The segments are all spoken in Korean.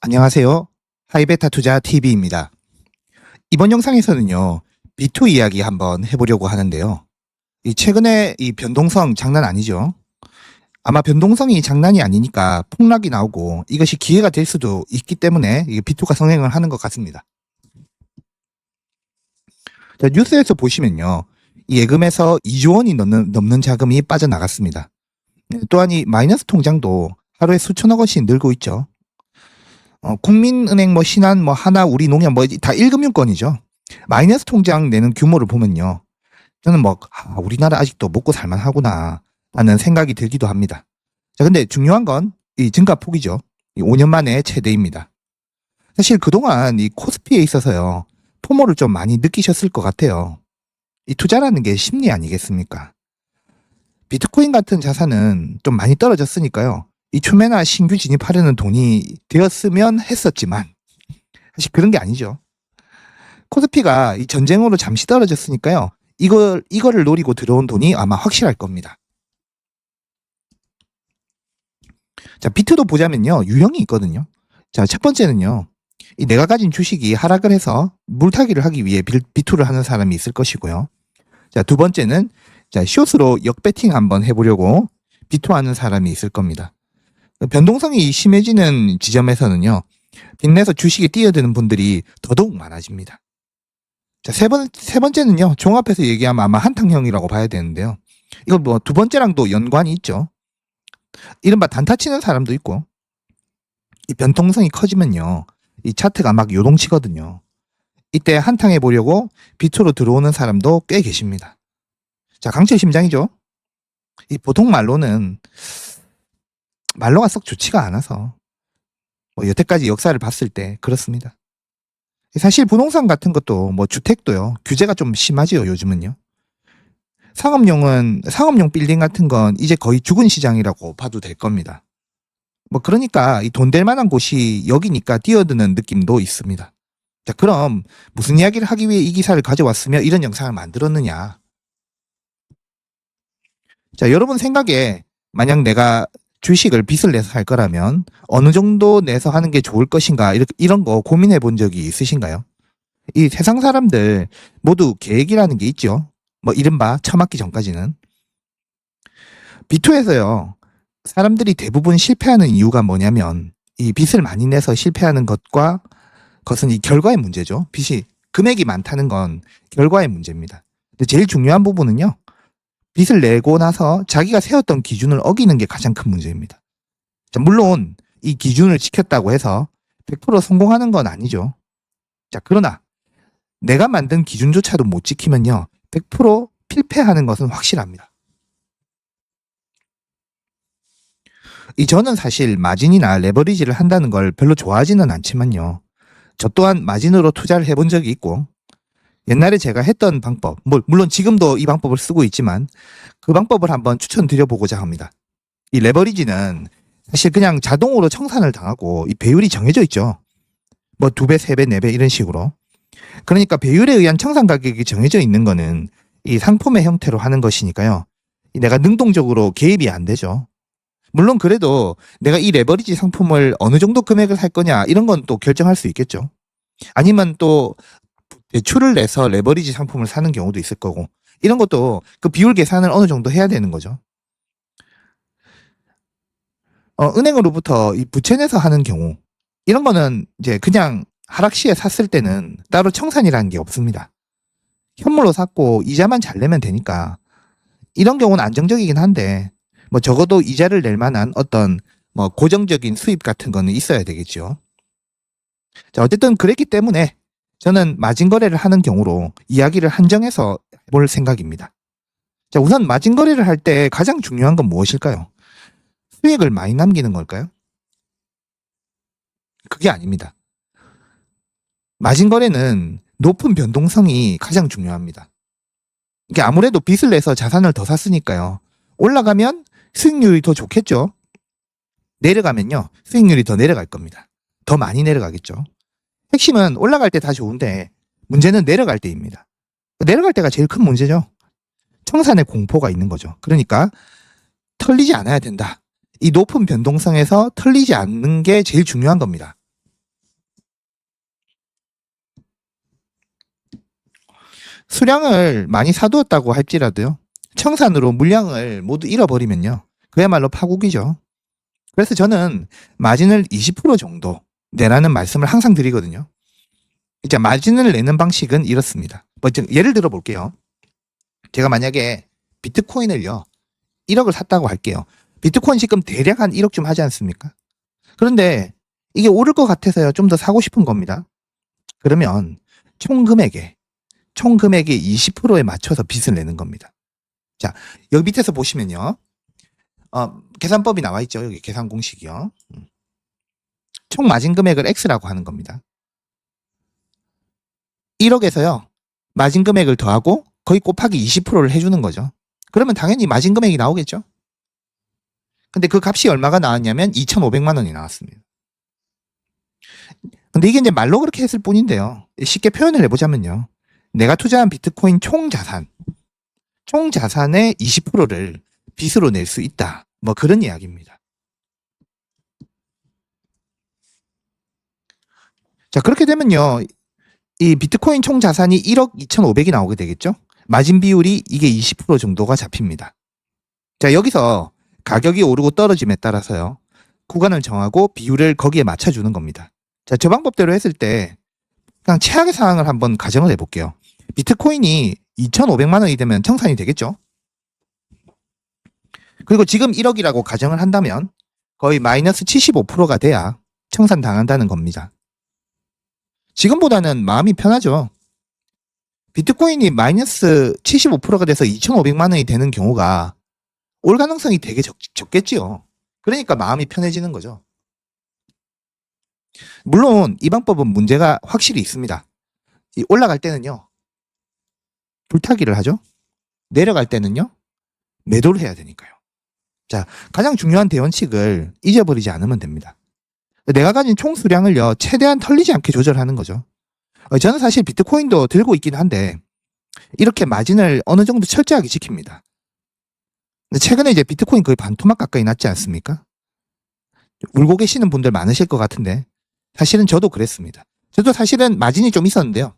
안녕하세요. 하이베타 투자 TV입니다. 이번 영상에서는요, B2 이야기 한번 해보려고 하는데요. 최근에 이 변동성 장난 아니죠? 아마 변동성이 장난이 아니니까 폭락이 나오고 이것이 기회가 될 수도 있기 때문에 B2가 성행을 하는 것 같습니다. 자, 뉴스에서 보시면요, 이 예금에서 2조 원이 넘는 자금이 빠져나갔습니다. 또한 이 마이너스 통장도 하루에 수천억 원씩 늘고 있죠. 국민은행, 신한, 하나, 우리농협, 다 1금융권이죠. 마이너스 통장 내는 규모를 보면요. 저는 우리나라 아직도 먹고 살만하구나 라는 생각이 들기도 합니다. 자, 근데 중요한 건 이 증가폭이죠. 이 5년 만에 최대입니다. 사실 그동안 이 코스피에 있어서요, 포모를 좀 많이 느끼셨을 것 같아요. 이 투자라는 게 심리 아니겠습니까? 비트코인 같은 자산은 좀 많이 떨어졌으니까요. 이 추매나 신규 진입하려는 돈이 되었으면 했었지만 사실 그런 게 아니죠. 코스피가 이 전쟁으로 잠시 떨어졌으니까요. 이거를 노리고 들어온 돈이 아마 확실할 겁니다. 자, 비트도 보자면요. 유형이 있거든요. 자, 첫 번째는요. 이 내가 가진 주식이 하락을 해서 물타기를 하기 위해 비투를 하는 사람이 있을 것이고요. 자, 두 번째는 숏으로 역배팅 한번 해보려고 비투하는 사람이 있을 겁니다. 변동성이 심해지는 지점에서는요, 빚내서 주식에 뛰어드는 분들이 더더욱 많아집니다. 자, 세 번째는요, 종합해서 얘기하면 아마 한탕형이라고 봐야 되는데요. 이거 두 번째랑도 연관이 있죠. 이른바 단타 치는 사람도 있고, 이 변동성이 커지면요, 이 차트가 막 요동치거든요. 이때 한탕해 보려고 비투로 들어오는 사람도 꽤 계십니다. 자, 강철심장이죠. 이 보통 말로가 썩 좋지가 않아서 여태까지 역사를 봤을 때 그렇습니다. 사실 부동산 같은 것도 주택도요, 규제가 좀 심하지요, 요즘은요. 상업용 빌딩 같은 건 이제 거의 죽은 시장이라고 봐도 될 겁니다. 그러니까 이 돈 될 만한 곳이 여기니까 뛰어드는 느낌도 있습니다. 자, 그럼 무슨 이야기를 하기 위해 이 기사를 가져왔으며 이런 영상을 만들었느냐? 자, 여러분 생각에 만약 내가 주식을 빚을 내서 할 거라면 어느 정도 내서 하는 게 좋을 것인가, 이런 거 고민해 본 적이 있으신가요? 이 세상 사람들 모두 계획이라는 게 있죠. 이른바 처맞기 전까지는. B2에서요, 사람들이 대부분 실패하는 이유가 뭐냐면 이 빚을 많이 내서 실패하는 것은 이 결과의 문제죠. 빚이 금액이 많다는 건 결과의 문제입니다. 근데 제일 중요한 부분은요, 빚을 내고 나서 자기가 세웠던 기준을 어기는 게 가장 큰 문제입니다. 자, 물론 이 기준을 지켰다고 해서 100% 성공하는 건 아니죠. 자, 그러나 내가 만든 기준조차도 못 지키면요, 100% 필패하는 것은 확실합니다. 저는 사실 마진이나 레버리지를 한다는 걸 별로 좋아하지는 않지만요. 저 또한 마진으로 투자를 해본 적이 있고, 옛날에 제가 했던 방법, 물론 지금도 이 방법을 쓰고 있지만 그 방법을 한번 추천드려보고자 합니다. 이 레버리지는 사실 그냥 자동으로 청산을 당하고 이 배율이 정해져 있죠. 2배, 3배, 4배 이런 식으로. 그러니까 배율에 의한 청산 가격이 정해져 있는 거는 이 상품의 형태로 하는 것이니까요. 내가 능동적으로 개입이 안 되죠. 물론 그래도 내가 이 레버리지 상품을 어느 정도 금액을 할 거냐 이런 건 또 결정할 수 있겠죠. 아니면 또 대출을 내서 레버리지 상품을 사는 경우도 있을 거고, 이런 것도 그 비율 계산을 어느 정도 해야 되는 거죠. 은행으로부터 이 부채 내서 하는 경우, 이런 거는 이제 그냥 하락 시에 샀을 때는 따로 청산이라는 게 없습니다. 현물로 샀고 이자만 잘 내면 되니까 이런 경우는 안정적이긴 한데 적어도 이자를 낼 만한 어떤 고정적인 수입 같은 거는 있어야 되겠죠. 자, 어쨌든 그랬기 때문에 저는 마진 거래를 하는 경우로 이야기를 한정해서 볼 생각입니다. 자, 우선 마진 거래를 할 때 가장 중요한 건 무엇일까요? 수익을 많이 남기는 걸까요? 그게 아닙니다. 마진 거래는 높은 변동성이 가장 중요합니다. 이게 아무래도 빚을 내서 자산을 더 샀으니까요. 올라가면 수익률이 더 좋겠죠. 내려가면요, 수익률이 더 내려갈 겁니다. 더 많이 내려가겠죠. 핵심은 올라갈 때 다 좋은데 문제는 내려갈 때입니다. 내려갈 때가 제일 큰 문제죠. 청산의 공포가 있는 거죠. 그러니까 털리지 않아야 된다. 이 높은 변동성에서 털리지 않는 게 제일 중요한 겁니다. 수량을 많이 사두었다고 할지라도요. 청산으로 물량을 모두 잃어버리면요. 그야말로 파국이죠. 그래서 저는 마진을 20% 정도 내라는 말씀을 항상 드리거든요. 이제 마진을 내는 방식은 이렇습니다. 예를 들어 볼게요. 제가 만약에 비트코인을요. 1억을 샀다고 할게요. 비트코인 지금 대략 한 1억쯤 하지 않습니까? 그런데 이게 오를 것 같아서요. 좀 더 사고 싶은 겁니다. 그러면 총 금액의 20%에 맞춰서 빚을 내는 겁니다. 자, 여기 밑에서 보시면요. 계산법이 나와 있죠. 여기 계산 공식이요. 총 마진 금액을 X라고 하는 겁니다. 1억에서요. 마진 금액을 더하고 거의 곱하기 20%를 해주는 거죠. 그러면 당연히 마진 금액이 나오겠죠. 근데 그 값이 얼마가 나왔냐면 2,500만 원이 나왔습니다. 근데 이게 이제 말로 그렇게 했을 뿐인데요. 쉽게 표현을 해보자면요. 내가 투자한 비트코인 총 자산의 20%를 빚으로 낼 수 있다. 뭐 그런 이야기입니다. 자, 그렇게 되면요. 이 비트코인 총 자산이 1억 2,500이 나오게 되겠죠? 마진 비율이 이게 20% 정도가 잡힙니다. 자, 여기서 가격이 오르고 떨어짐에 따라서요. 구간을 정하고 비율을 거기에 맞춰주는 겁니다. 자, 저 방법대로 했을 때 그냥 최악의 상황을 한번 가정을 해볼게요. 비트코인이 2,500만 원이 되면 청산이 되겠죠? 그리고 지금 1억이라고 가정을 한다면 거의 마이너스 75%가 돼야 청산 당한다는 겁니다. 지금보다는 마음이 편하죠. 비트코인이 마이너스 75%가 돼서 2,500만 원이 되는 경우가 올 가능성이 되게 적겠지요. 그러니까 마음이 편해지는 거죠. 물론 이 방법은 문제가 확실히 있습니다. 올라갈 때는요. 불타기를 하죠. 내려갈 때는요. 매도를 해야 되니까요. 자, 가장 중요한 대원칙을 잊어버리지 않으면 됩니다. 내가 가진 총 수량을요. 최대한 털리지 않게 조절하는 거죠. 저는 사실 비트코인도 들고 있긴 한데 이렇게 마진을 어느 정도 철저하게 지킵니다. 근데 최근에 이제 비트코인 거의 반토막 가까이 났지 않습니까? 울고 계시는 분들 많으실 것 같은데 사실은 저도 그랬습니다. 저도 사실은 마진이 좀 있었는데요.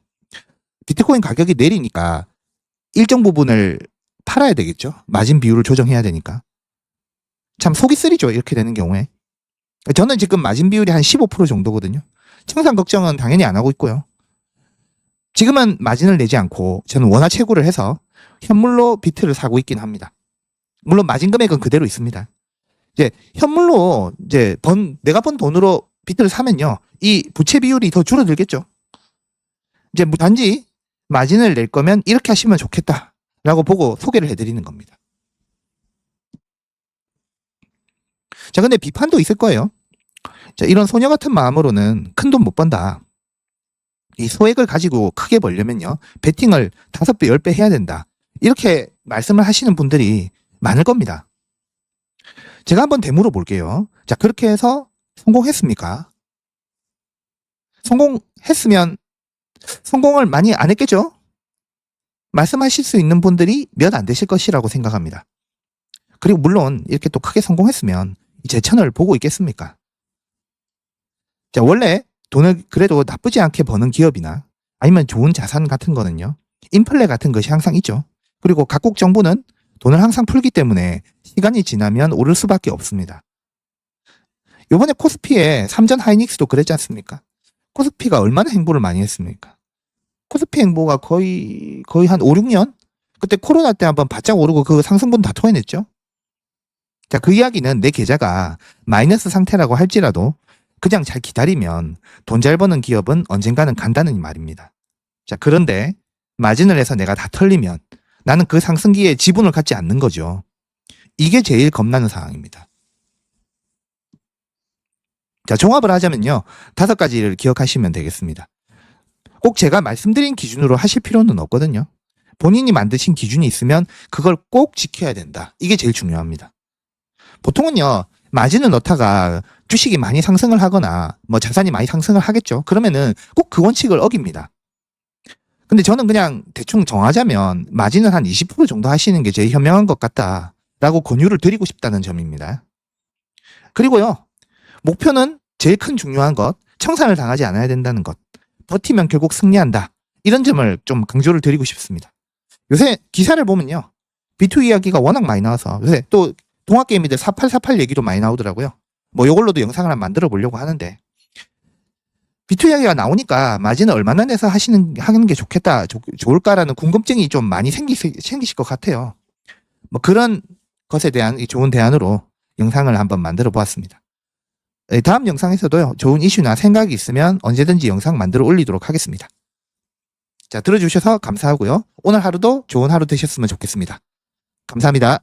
비트코인 가격이 내리니까 일정 부분을 팔아야 되겠죠. 마진 비율을 조정해야 되니까. 참 속이 쓰리죠. 이렇게 되는 경우에. 저는 지금 마진 비율이 한 15% 정도거든요. 청산 걱정은 당연히 안 하고 있고요. 지금은 마진을 내지 않고 저는 원화 채굴을 해서 현물로 비트를 사고 있긴 합니다. 물론 마진 금액은 그대로 있습니다. 이제 현물로 이제 내가 번 돈으로 비트를 사면요. 이 부채 비율이 더 줄어들겠죠. 이제 단지 마진을 낼 거면 이렇게 하시면 좋겠다라고 보고 소개를 해드리는 겁니다. 자, 근데 비판도 있을 거예요. 자, 이런 소녀 같은 마음으로는 큰 돈 못 번다. 이 소액을 가지고 크게 벌려면요. 베팅을 5배, 10배 해야 된다. 이렇게 말씀을 하시는 분들이 많을 겁니다. 제가 한번 되물어 볼게요. 자, 그렇게 해서 성공했습니까? 성공했으면 성공을 많이 안 했겠죠? 말씀하실 수 있는 분들이 몇 안 되실 것이라고 생각합니다. 그리고 물론 이렇게 또 크게 성공했으면 제 채널을 보고 있겠습니까? 자, 원래 돈을 그래도 나쁘지 않게 버는 기업이나 아니면 좋은 자산 같은 거는요. 인플레 같은 것이 항상 있죠. 그리고 각국 정부는 돈을 항상 풀기 때문에 시간이 지나면 오를 수밖에 없습니다. 요번에 코스피에 삼전 하이닉스도 그랬지 않습니까? 코스피가 얼마나 행보를 많이 했습니까? 코스피 행보가 거의 한 5, 6년? 그때 코로나 때 한번 바짝 오르고 그 상승분 다 토해냈죠? 자, 그 이야기는 내 계좌가 마이너스 상태라고 할지라도 그냥 잘 기다리면 돈 잘 버는 기업은 언젠가는 간다는 말입니다. 자, 그런데 마진을 해서 내가 다 털리면 나는 그 상승기에 지분을 갖지 않는 거죠. 이게 제일 겁나는 상황입니다. 자, 종합을 하자면요. 5가지를 기억하시면 되겠습니다. 꼭 제가 말씀드린 기준으로 하실 필요는 없거든요. 본인이 만드신 기준이 있으면 그걸 꼭 지켜야 된다. 이게 제일 중요합니다. 보통은요. 마진을 넣다가 주식이 많이 상승을 하거나 뭐 자산이 많이 상승을 하겠죠. 그러면은 꼭 그 원칙을 어깁니다. 근데 저는 그냥 대충 정하자면 마진을 한 20% 정도 하시는 게 제일 현명한 것 같다라고 권유를 드리고 싶다는 점입니다. 그리고요. 목표는 제일 큰 중요한 것, 청산을 당하지 않아야 된다는 것. 버티면 결국 승리한다. 이런 점을 좀 강조를 드리고 싶습니다. 요새 기사를 보면요. B2 이야기가 워낙 많이 나와서 요새 또 동학개미들 4848 얘기도 많이 나오더라고요. 뭐 요걸로도 영상을 한번 만들어 보려고 하는데 B2 이야기가 나오니까 마진을 얼마나 내서 하는 게 좋을까라는 궁금증이 좀 많이 생기실 것 같아요. 뭐 그런 것에 대한 좋은 대안으로 영상을 한번 만들어 보았습니다. 다음 영상에서도요, 좋은 이슈나 생각이 있으면 언제든지 영상 만들어 올리도록 하겠습니다. 자, 들어주셔서 감사하고요. 오늘 하루도 좋은 하루 되셨으면 좋겠습니다. 감사합니다.